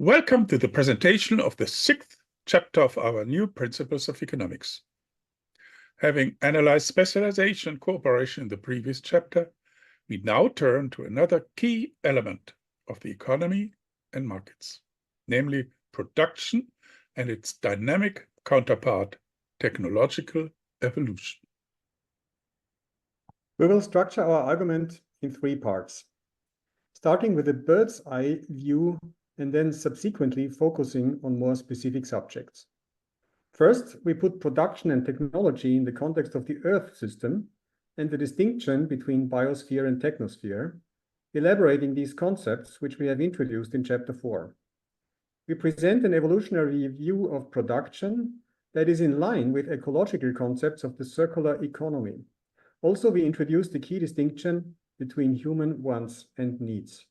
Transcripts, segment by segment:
Welcome to the presentation of the 6th chapter of our new Principles of Economics. Having analyzed specialization and cooperation in the previous chapter, we now turn to another key element of the economy and markets, namely production and its dynamic counterpart, technological evolution. We will structure our argument in 3 parts, starting with a bird's eye view and then subsequently focusing on more specific subjects. First, we put production and technology in the context of the Earth system and the distinction between biosphere and technosphere, elaborating these concepts which we have introduced in Chapter 4. We present an evolutionary view of production that is in line with ecological concepts of the circular economy. Also, we introduce the key distinction between human wants and needs.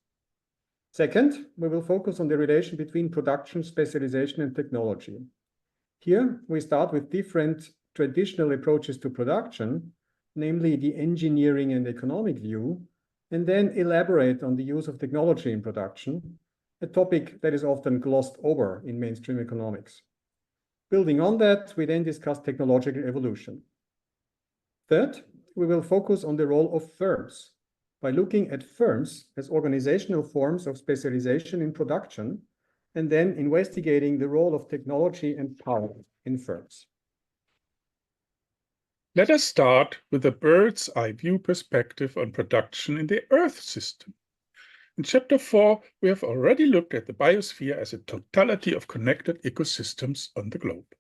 Second, we will focus on the relation between production, specialization, and technology. Here, we start with different traditional approaches to production, namely the engineering and economic view, and then elaborate on the use of technology in production, a topic that is often glossed over in mainstream economics. Building on that, we then discuss technological evolution. Third, we will focus on the role of firms by looking at firms as organizational forms of specialization in production, and then investigating the role of technology and power in firms. Let us start with a bird's eye view perspective on production in the Earth system. In Chapter 4, we have already looked at the biosphere as a totality of connected ecosystems on the globe.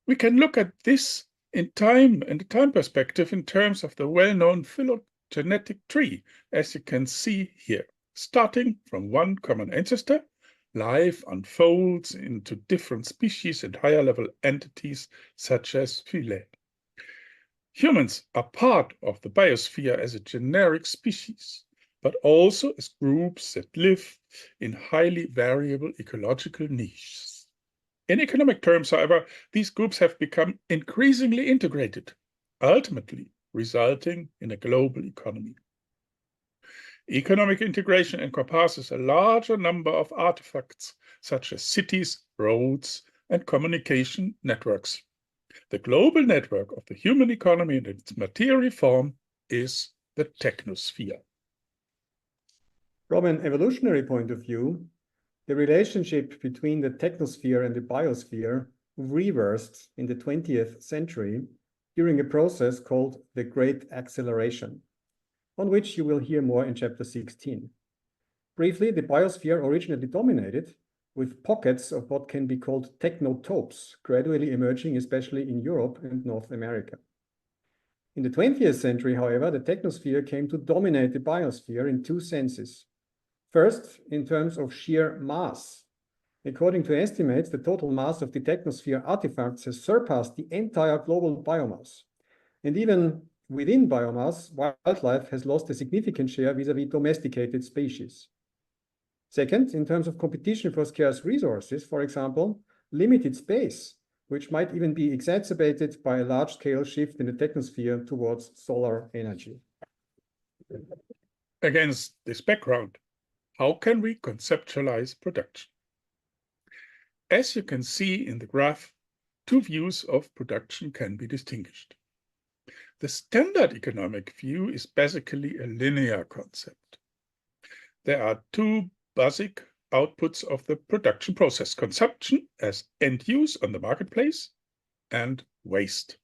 We can look at this in time and the time perspective in terms of the well-known phylogenetic tree, as you can see here. Starting from one common ancestor, life unfolds into different species and higher-level entities such as phylae. Humans are part of the biosphere as a generic species, but also as groups that live in highly variable ecological niches. In economic terms, however, these groups have become increasingly integrated, ultimately resulting in a global economy. Economic integration encompasses a larger number of artifacts, such as cities, roads, and communication networks. The global network of the human economy in its material form is the technosphere. From an evolutionary point of view, the relationship between the technosphere and the biosphere reversed in the 20th century during a process called the Great Acceleration, on which you will hear more in Chapter 16. Briefly, the biosphere originally dominated, with pockets of what can be called technotopes gradually emerging, especially in Europe and North America. In the 20th century, however, the technosphere came to dominate the biosphere in 2 senses. First, in terms of sheer mass. According to estimates, the total mass of the technosphere artifacts has surpassed the entire global biomass. And even within biomass, wildlife has lost a significant share vis-à-vis domesticated species. Second, in terms of competition for scarce resources, for example, limited space, which might even be exacerbated by a large-scale shift in the technosphere towards solar energy. Against this background, how can we conceptualize production? As you can see in the graph, 2 views of production can be distinguished. The standard economic view is basically a linear concept. There are 2 basic outputs of the production process: consumption as end use on the marketplace, and waste,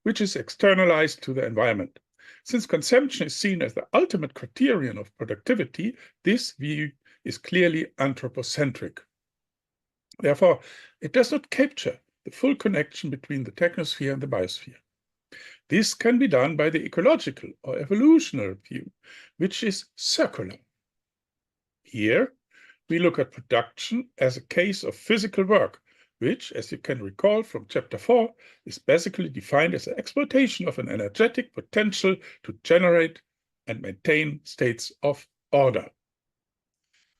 which is externalized to the environment. Since consumption is seen as the ultimate criterion of productivity, this view is clearly anthropocentric. Therefore, it does not capture the full connection between the technosphere and the biosphere. This can be done by the ecological or evolutionary view, which is circular. Here, we look at production as a case of physical work, which, as you can recall from Chapter 4, is basically defined as the exploitation of an energetic potential to generate and maintain states of order.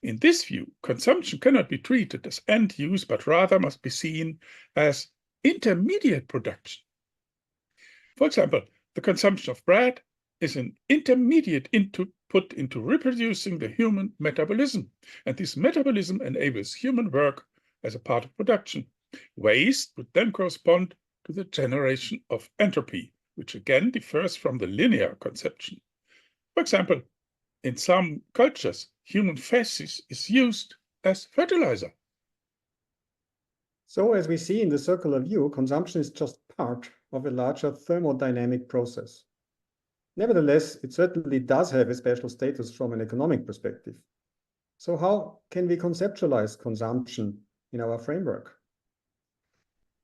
In this view, consumption cannot be treated as end use, but rather must be seen as intermediate production. For example, the consumption of bread is an intermediate into put into reproducing the human metabolism, and this metabolism enables human work as a part of production. Waste would then correspond to the generation of entropy, which again differs from the linear conception. For example, in some cultures, human feces is used as fertilizer. So as we see in the circular view, consumption is just part of a larger thermodynamic process. Nevertheless, it certainly does have a special status from an economic perspective. So how can we conceptualize consumption in our framework?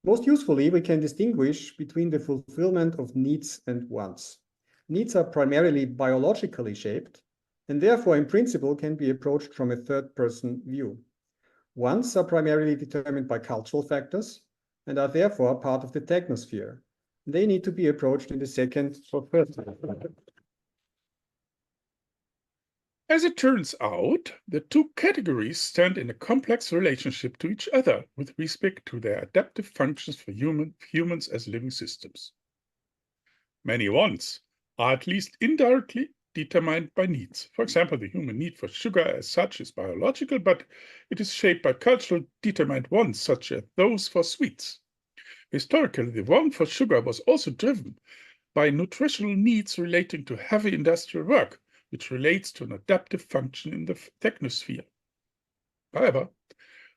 Most usefully, we can distinguish between the fulfillment of needs and wants. Needs are primarily biologically shaped, and therefore in principle can be approached from a third-person view. Wants are primarily determined by cultural factors and are therefore part of the technosphere. They need to be approached in the second or third. As it turns out, the two categories stand in a complex relationship to each other with respect to their adaptive functions for humans as living systems. Many wants are at least indirectly determined by needs. For example, the human need for sugar as such is biological, but it is shaped by cultural determined wants, such as those for sweets. Historically, the want for sugar was also driven by nutritional needs relating to heavy industrial work, which relates to an adaptive function in the technosphere. However,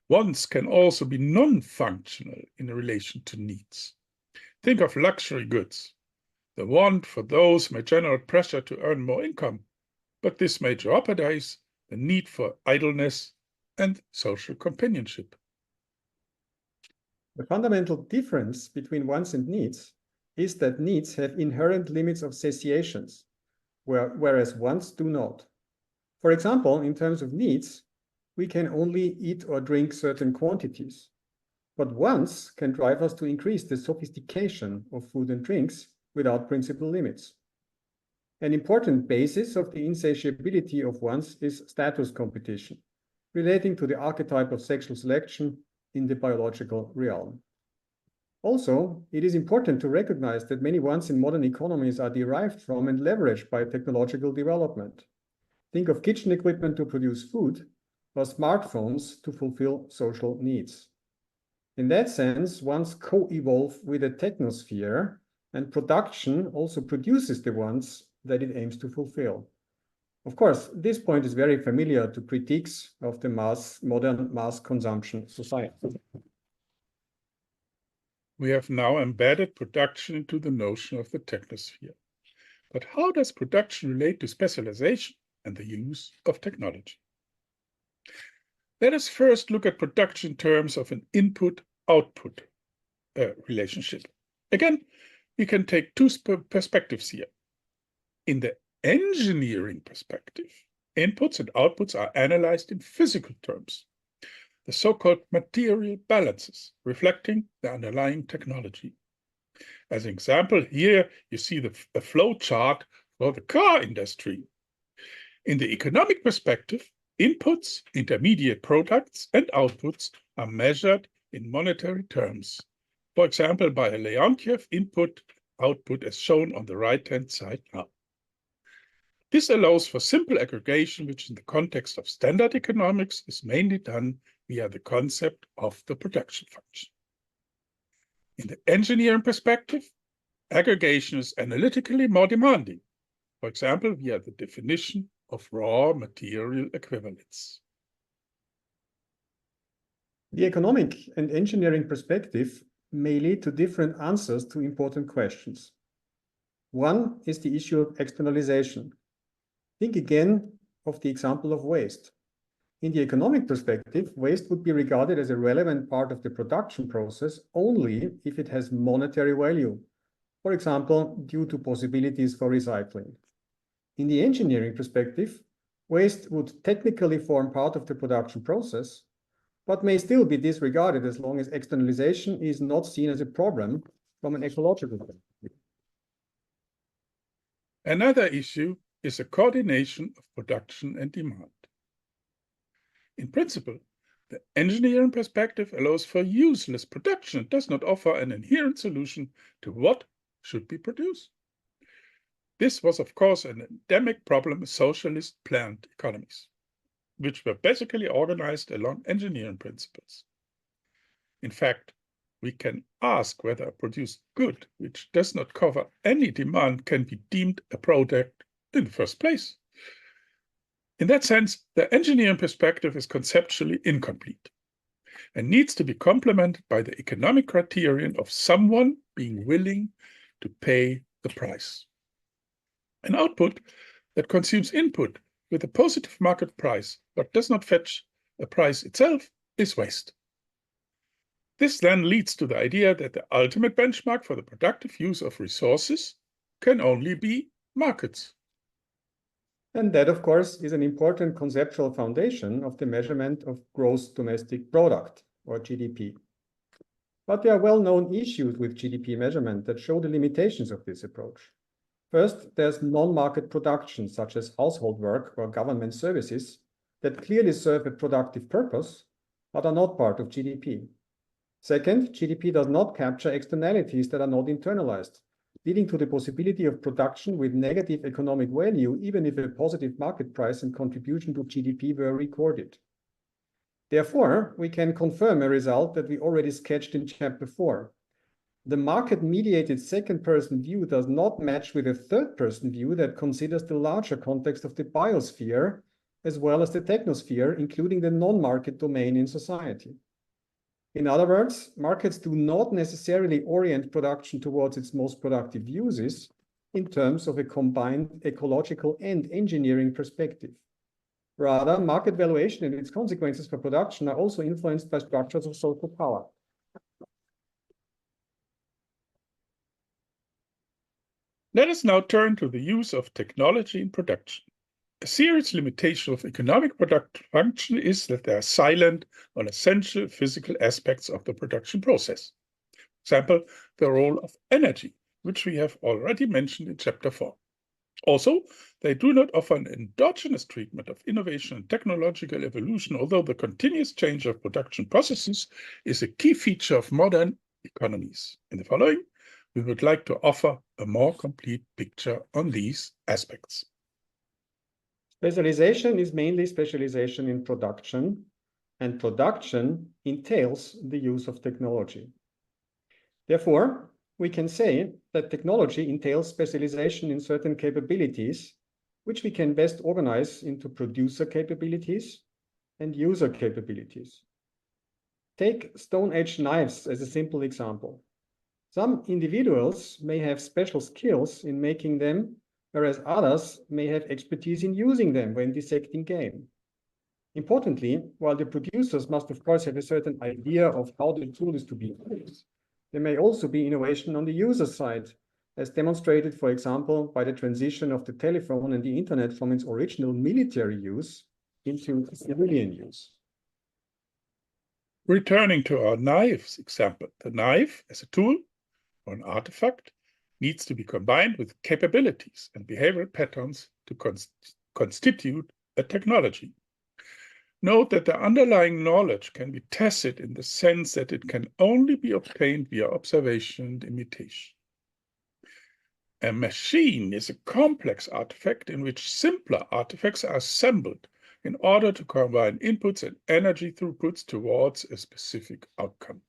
wants can also be non-functional in relation to needs. Think of luxury goods. The want for those may generate pressure to earn more income, but this may jeopardize the need for idleness and social companionship. The fundamental difference between wants and needs is that needs have inherent limits of satiations, whereas wants do not. For example, in terms of needs, we can only eat or drink certain quantities, but wants can drive us to increase the sophistication of food and drinks without principal limits. An important basis of the insatiability of wants is status competition, relating to the archetype of sexual selection in the biological realm. Also, it is important to recognize that many wants in modern economies are derived from and leveraged by technological development. Think of kitchen equipment to produce food, or smartphones to fulfill social needs. In that sense, wants co-evolve with a technosphere, and production also produces the wants that it aims to fulfill. Of course, this point is very familiar to critiques of the modern mass consumption society. We have now embedded production into the notion of the technosphere. But how does production relate to specialization and the use of technology? Let us first look at production in terms of an input-output relationship. Again, we can take two perspectives here. In the engineering perspective, inputs and outputs are analyzed in physical terms, the so-called material balances, reflecting the underlying technology. As an example, here you see a flow chart for the car industry. In the economic perspective, inputs, intermediate products, and outputs are measured in monetary terms. For example, by a Leontief input-output as shown on the right-hand side now. This allows for simple aggregation, which in the context of standard economics is mainly done via the concept of the production function. In the engineering perspective, aggregation is analytically more demanding, for example, via the definition of raw material equivalents. The economic and engineering perspective may lead to different answers to important questions. One is the issue of externalization. Think again of the example of waste. In the economic perspective, waste would be regarded as a relevant part of the production process only if it has monetary value, for example, due to possibilities for recycling. In the engineering perspective, waste would technically form part of the production process, but may still be disregarded as long as externalization is not seen as a problem from an ecological perspective. Another issue is a coordination of production and demand. In principle, the engineering perspective allows for useless production and does not offer an inherent solution to what should be produced. This was, of course, an endemic problem in socialist planned economies, which were basically organized along engineering principles. In fact, we can ask whether a produced good which does not cover any demand can be deemed a product in the first place. In that sense, the engineering perspective is conceptually incomplete and needs to be complemented by the economic criterion of someone being willing to pay the price. An output that consumes input with a positive market price but does not fetch a price itself is waste. This then leads to the idea that the ultimate benchmark for the productive use of resources can only be markets. And that, of course, is an important conceptual foundation of the measurement of gross domestic product, or GDP. But there are well-known issues with GDP measurement that show the limitations of this approach. First, there's non-market production, such as household work or government services, that clearly serve a productive purpose, but are not part of GDP. Second, GDP does not capture externalities that are not internalized, leading to the possibility of production with negative economic value, even if a positive market price and contribution to GDP were recorded. Therefore, we can confirm a result that we already sketched in chapter 4. The market-mediated second-person view does not match with a third-person view that considers the larger context of the biosphere, as well as the technosphere, including the non-market domain in society. In other words, markets do not necessarily orient production towards its most productive uses in terms of a combined ecological and engineering perspective. Rather, market valuation and its consequences for production are also influenced by structures of social power. Let us now turn to the use of technology in production. A serious limitation of economic production function is that they are silent on essential physical aspects of the production process. For example, the role of energy, which we have already mentioned in chapter 4. Also, they do not offer an endogenous treatment of innovation and technological evolution, although the continuous change of production processes is a key feature of modern economies. In the following, we would like to offer a more complete picture on these aspects. Specialization is mainly specialization in production, and production entails the use of technology. Therefore, we can say that technology entails specialization in certain capabilities, which we can best organize into producer capabilities and user capabilities. Take Stone Age knives as a simple example. Some individuals may have special skills in making them, whereas others may have expertise in using them when dissecting game. Importantly, while the producers must of course have a certain idea of how the tool is to be used, there may also be innovation on the user side, as demonstrated, for example, by the transition of the telephone and the internet from its original military use into civilian use. Returning to our knives example, the knife as a tool or an artifact needs to be combined with capabilities and behavioral patterns to constitute a technology. Note that the underlying knowledge can be tacit in the sense that it can only be obtained via observation and imitation. A machine is a complex artifact in which simpler artifacts are assembled in order to combine inputs and energy throughputs towards a specific outcome.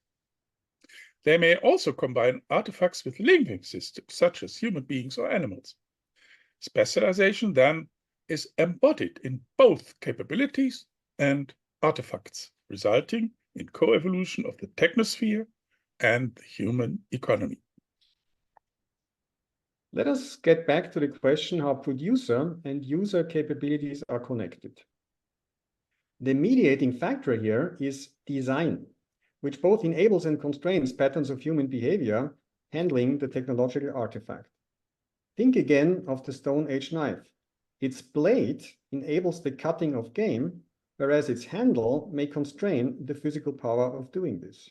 They may also combine artifacts with living systems, such as human beings or animals. Specialization, then, is embodied in both capabilities and artifacts, resulting in co-evolution of the technosphere and the human economy. Let us get back to the question how producer and user capabilities are connected. The mediating factor here is design, which both enables and constrains patterns of human behavior handling the technological artifact. Think again of the Stone Age knife. Its blade enables the cutting of game, whereas its handle may constrain the physical power of doing this.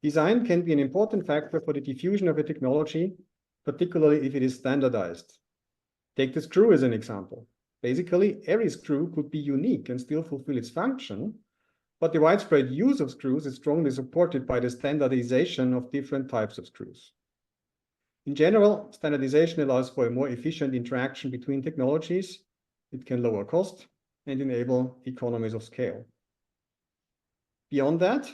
Design can be an important factor for the diffusion of a technology, particularly if it is standardized. Take the screw as an example. Basically, every screw could be unique and still fulfill its function, but the widespread use of screws is strongly supported by the standardization of different types of screws. In general, standardization allows for a more efficient interaction between technologies. It can lower cost and enable economies of scale. Beyond that,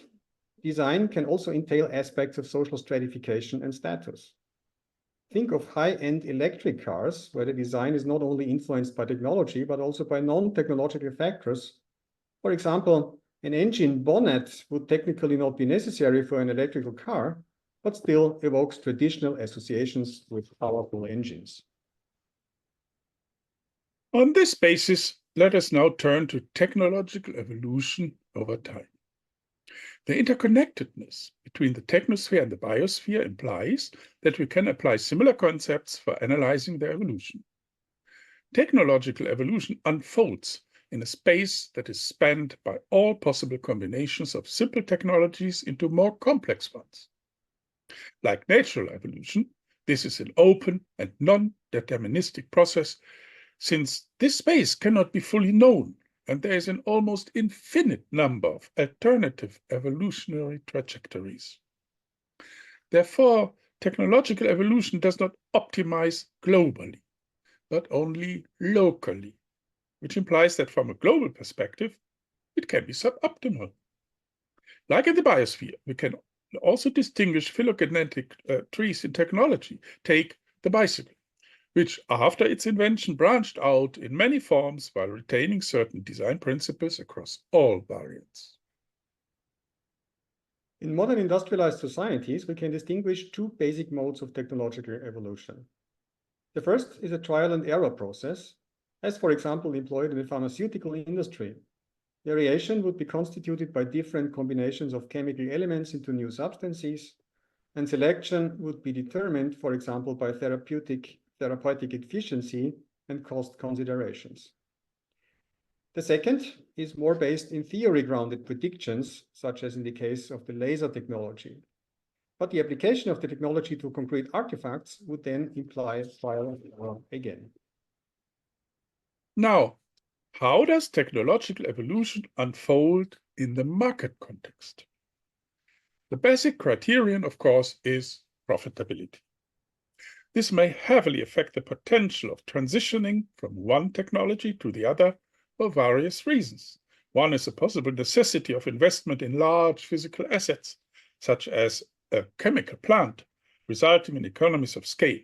design can also entail aspects of social stratification and status. Think of high-end electric cars, where the design is not only influenced by technology, but also by non-technological factors. For example, an engine bonnet would technically not be necessary for an electrical car, but still evokes traditional associations with powerful engines. On this basis, let us now turn to technological evolution over time. The interconnectedness between the technosphere and the biosphere implies that we can apply similar concepts for analyzing their evolution. Technological evolution unfolds in a space that is spanned by all possible combinations of simple technologies into more complex ones. Like natural evolution, this is an open and non-deterministic process, since this space cannot be fully known, and there is an almost infinite number of alternative evolutionary trajectories. Therefore, technological evolution does not optimize globally, but only locally, which implies that from a global perspective, it can be suboptimal. Like in the biosphere, we can also distinguish phylogenetic trees in technology. Take the bicycle, which after its invention branched out in many forms while retaining certain design principles across all variants. In modern industrialized societies, we can distinguish two basic modes of technological evolution. The first is a trial and error process, as for example employed in the pharmaceutical industry. Variation would be constituted by different combinations of chemical elements into new substances, and selection would be determined, for example, by therapeutic efficiency and cost considerations. The second is more based in theory-grounded predictions, such as in the case of the laser technology. But the application of the technology to concrete artifacts would then imply trial and error again. Now, how does technological evolution unfold in the market context? The basic criterion, of course, is profitability. This may heavily affect the potential of transitioning from one technology to the other for various reasons. One is a possible necessity of investment in large physical assets, such as a chemical plant, resulting in economies of scale.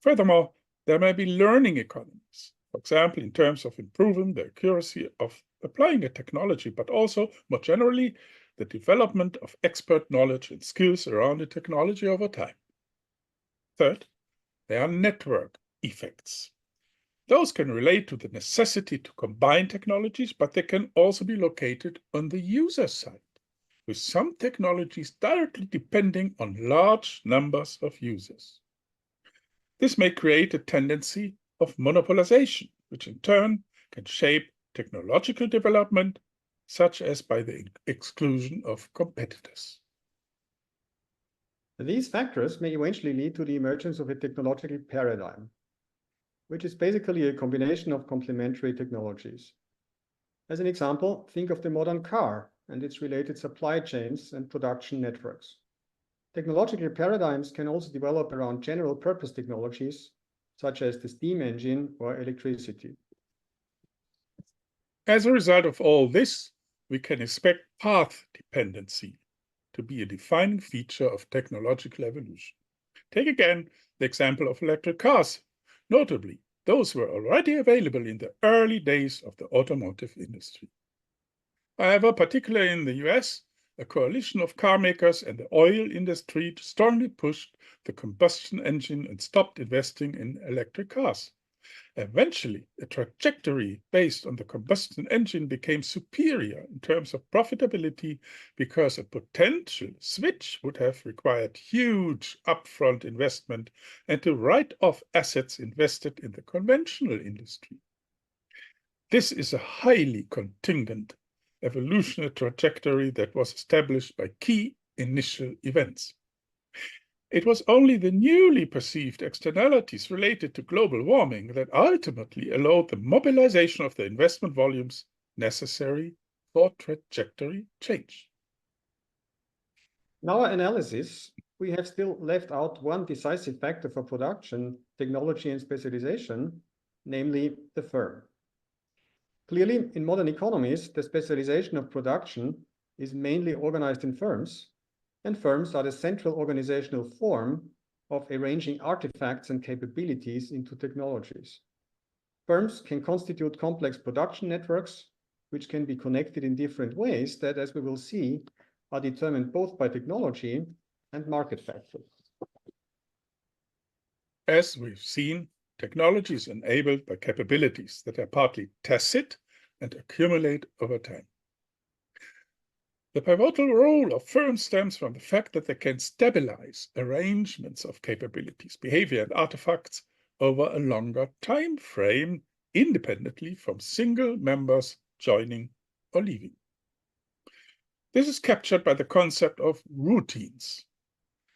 Furthermore, there may be learning economies, for example, in terms of improving the accuracy of applying a technology, but also, more generally, the development of expert knowledge and skills around the technology over time. Third, there are network effects. Those can relate to the necessity to combine technologies, but they can also be located on the user side, with some technologies directly depending on large numbers of users. This may create a tendency of monopolization, which in turn can shape technological development, such as by the exclusion of competitors. These factors may eventually lead to the emergence of a technological paradigm, which is basically a combination of complementary technologies. As an example, think of the modern car and its related supply chains and production networks. Technological paradigms can also develop around general purpose technologies, such as the steam engine or electricity. As a result of all this, we can expect path dependency to be a defining feature of technological evolution. Take again the example of electric cars. Notably, those were already available in the early days of the automotive industry. However, particularly in the US, a coalition of car makers and the oil industry strongly pushed the combustion engine and stopped investing in electric cars. Eventually, a trajectory based on the combustion engine became superior in terms of profitability because a potential switch would have required huge upfront investment and to write off assets invested in the conventional industry. This is a highly contingent evolutionary trajectory that was established by key initial events. It was only the newly perceived externalities related to global warming that ultimately allowed the mobilization of the investment volumes necessary for trajectory change. In our analysis, we have still left out one decisive factor for production, technology, and specialization, namely the firm. Clearly, in modern economies, the specialization of production is mainly organized in firms, and firms are the central organizational form of arranging artifacts and capabilities into technologies. Firms can constitute complex production networks, which can be connected in different ways that, as we will see, are determined both by technology and market factors. As we've seen, technology is enabled by capabilities that are partly tacit and accumulate over time. The pivotal role of firms stems from the fact that they can stabilize arrangements of capabilities, behavior, and artifacts over a longer time frame, independently from single members joining or leaving. This is captured by the concept of routines.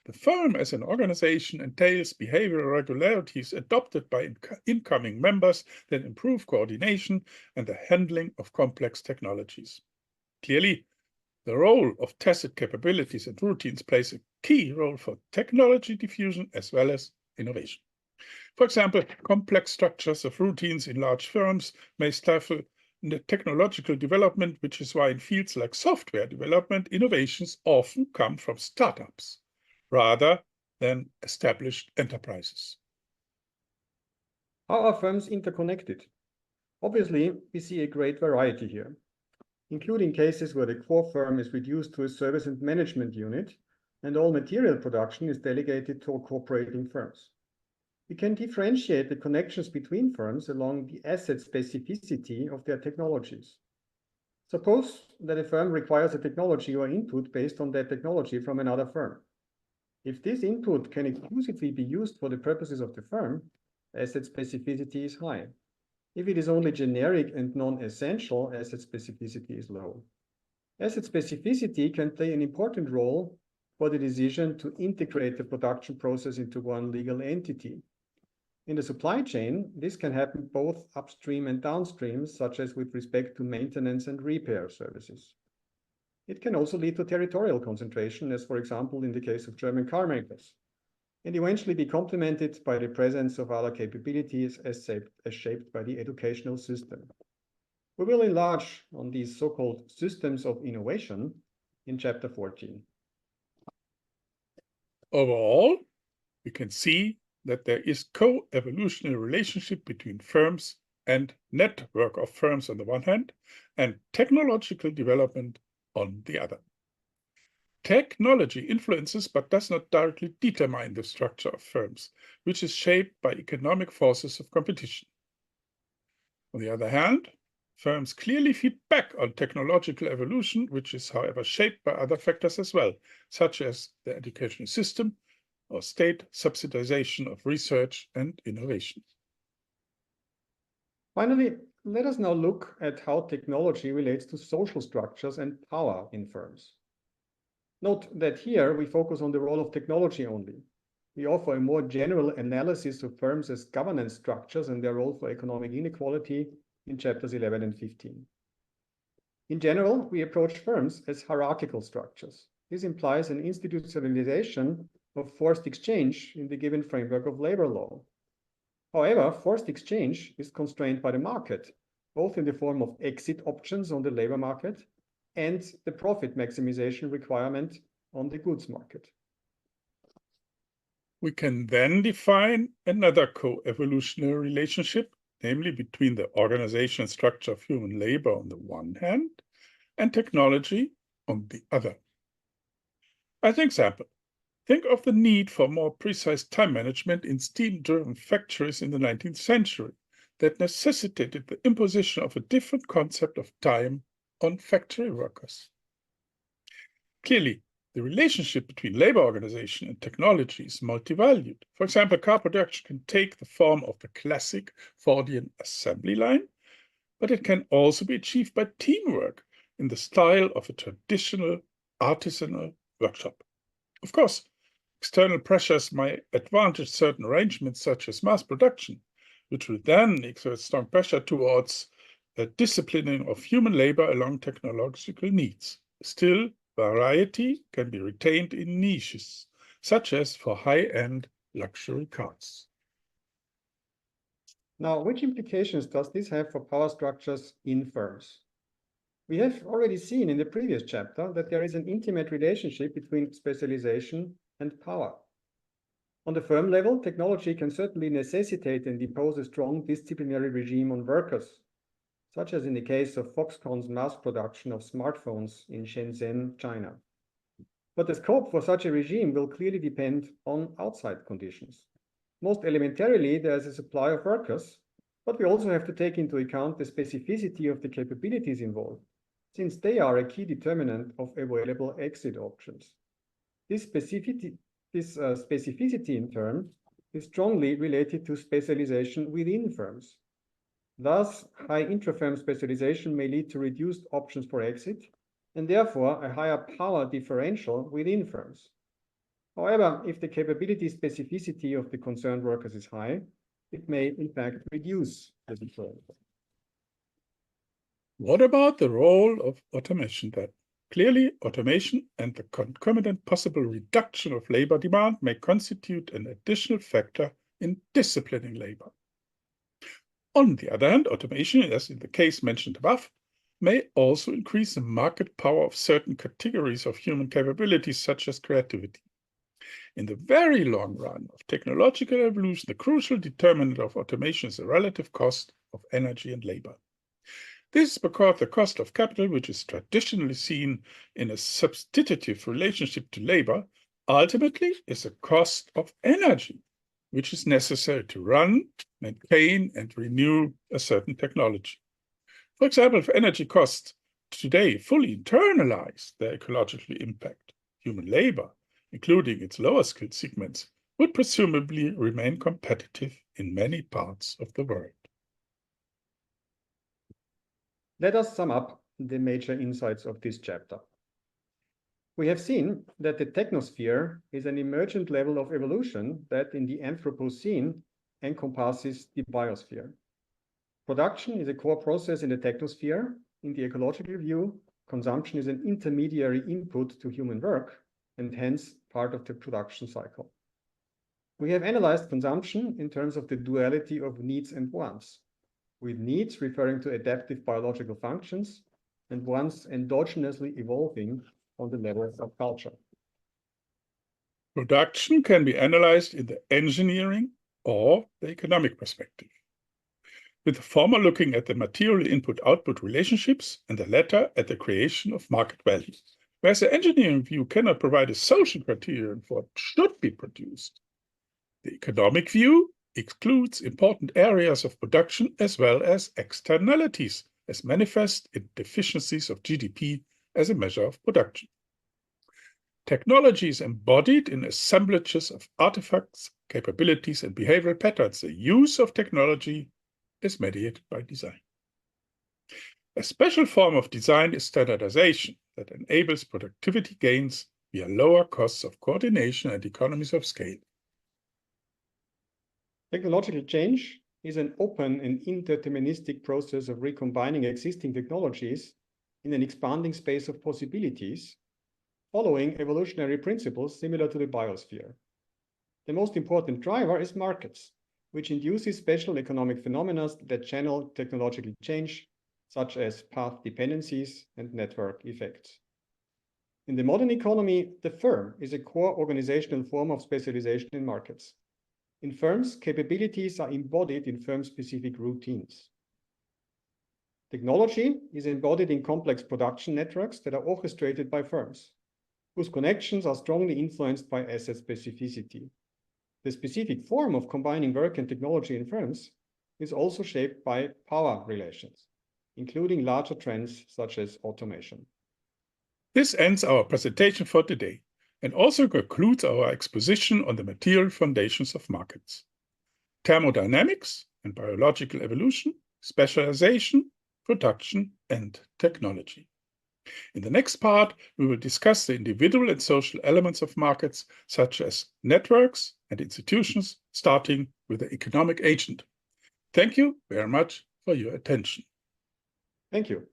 The firm as an organization entails behavioral regularities adopted by incoming members that improve coordination and the handling of complex technologies. Clearly, the role of tacit capabilities and routines plays a key role for technology diffusion as well as innovation. For example, complex structures of routines in large firms may stifle the technological development, which is why in fields like software development, innovations often come from startups rather than established enterprises. How are firms interconnected? Obviously, we see a great variety here, including cases where the core firm is reduced to a service and management unit, and all material production is delegated to cooperating firms. We can differentiate the connections between firms along the asset specificity of their technologies. Suppose that a firm requires a technology or input based on that technology from another firm. If this input can exclusively be used for the purposes of the firm, asset specificity is high. If it is only generic and non-essential, asset specificity is low. Asset specificity can play an important role for the decision to integrate the production process into one legal entity. In the supply chain, this can happen both upstream and downstream, such as with respect to maintenance and repair services. It can also lead to territorial concentration, as for example in the case of German car makers, and eventually be complemented by the presence of other capabilities as shaped by the educational system. We will enlarge on these so-called systems of innovation in chapter 14. Overall, we can see that there is co-evolutionary relationship between firms and network of firms on the one hand, and technological development on the other. Technology influences but does not directly determine the structure of firms, which is shaped by economic forces of competition. On the other hand, firms clearly feed back on technological evolution, which is, however, shaped by other factors as well, such as the educational system or state subsidization of research and innovation. Finally, let us now look at how technology relates to social structures and power in firms. Note that here we focus on the role of technology only. We offer a more general analysis of firms as governance structures and their role for economic inequality in chapters 11 and 15. In general, we approach firms as hierarchical structures. This implies an institutionalization of forced exchange in the given framework of labor law. However, forced exchange is constrained by the market, both in the form of exit options on the labor market and the profit maximization requirement on the goods market. We can then define another co-evolutionary relationship, namely between the organizational structure of human labor on the one hand and technology on the other. As an example, think of the need for more precise time management in steam-driven factories in the 19th century that necessitated the imposition of a different concept of time on factory workers. Clearly, the relationship between labor organization and technology is multivalued. For example, car production can take the form of the classic Fordian assembly line, but it can also be achieved by teamwork in the style of a traditional artisanal workshop. Of course, external pressures might advantage certain arrangements such as mass production, which will then exert strong pressure towards the disciplining of human labor along technological needs. Still, variety can be retained in niches, such as for high-end luxury cars. Now, which implications does this have for power structures in firms? We have already seen in the previous chapter that there is an intimate relationship between specialization and power. On the firm level, technology can certainly necessitate and impose a strong disciplinary regime on workers, such as in the case of Foxconn's mass production of smartphones in Shenzhen, China. But the scope for such a regime will clearly depend on outside conditions. Most elementarily, there is a supply of workers, but we also have to take into account the specificity of the capabilities involved, since they are a key determinant of available exit options. This specificity in turn is strongly related to specialization within firms. Thus, high intra-firm specialization may lead to reduced options for exit, and therefore a higher power differential within firms. However, if the capability specificity of the concerned workers is high, it may in fact reduce the differential. What about the role of automation then? Clearly, automation and the concomitant possible reduction of labor demand may constitute an additional factor in disciplining labor. On the other hand, automation, as in the case mentioned above, may also increase the market power of certain categories of human capabilities, such as creativity. In the very long run of technological evolution, the crucial determinant of automation is the relative cost of energy and labor. This is because the cost of capital, which is traditionally seen in a substitutive relationship to labor, ultimately is the cost of energy, which is necessary to run, maintain, and renew a certain technology. For example, if energy costs today fully internalize their ecological impact, human labor, including its lower skilled segments, would presumably remain competitive in many parts of the world. Let us sum up the major insights of this chapter. We have seen that the technosphere is an emergent level of evolution that in the Anthropocene encompasses the biosphere. Production is a core process in the technosphere. In the ecological view, consumption is an intermediary input to human work and hence part of the production cycle. We have analyzed consumption in terms of the duality of needs and wants, with needs referring to adaptive biological functions and wants endogenously evolving on the level of culture. Production can be analyzed in the engineering or the economic perspective, with the former looking at the material input-output relationships and the latter at the creation of market value, whereas the engineering view cannot provide a social criterion for what should be produced. The economic view excludes important areas of production as well as externalities, as manifest in deficiencies of GDP as a measure of production. Technology is embodied in assemblages of artifacts, capabilities, and behavioral patterns. The use of technology is mediated by design. A special form of design is standardization that enables productivity gains via lower costs of coordination and economies of scale. Technological change is an open and indeterministic process of recombining existing technologies in an expanding space of possibilities, following evolutionary principles similar to the biosphere. The most important driver is markets, which induces special economic phenomena that channel technological change, such as path dependencies and network effects. In the modern economy, the firm is a core organizational form of specialization in markets. In firms, capabilities are embodied in firm-specific routines. Technology is embodied in complex production networks that are orchestrated by firms, whose connections are strongly influenced by asset specificity. The specific form of combining work and technology in firms is also shaped by power relations, including larger trends such as automation. This ends our presentation for today and also concludes our exposition on the material foundations of markets: thermodynamics and biological evolution, specialization, production, and technology. In the next part, we will discuss the individual and social elements of markets, such as networks and institutions, starting with the economic agent. Thank you very much for your attention. Thank you.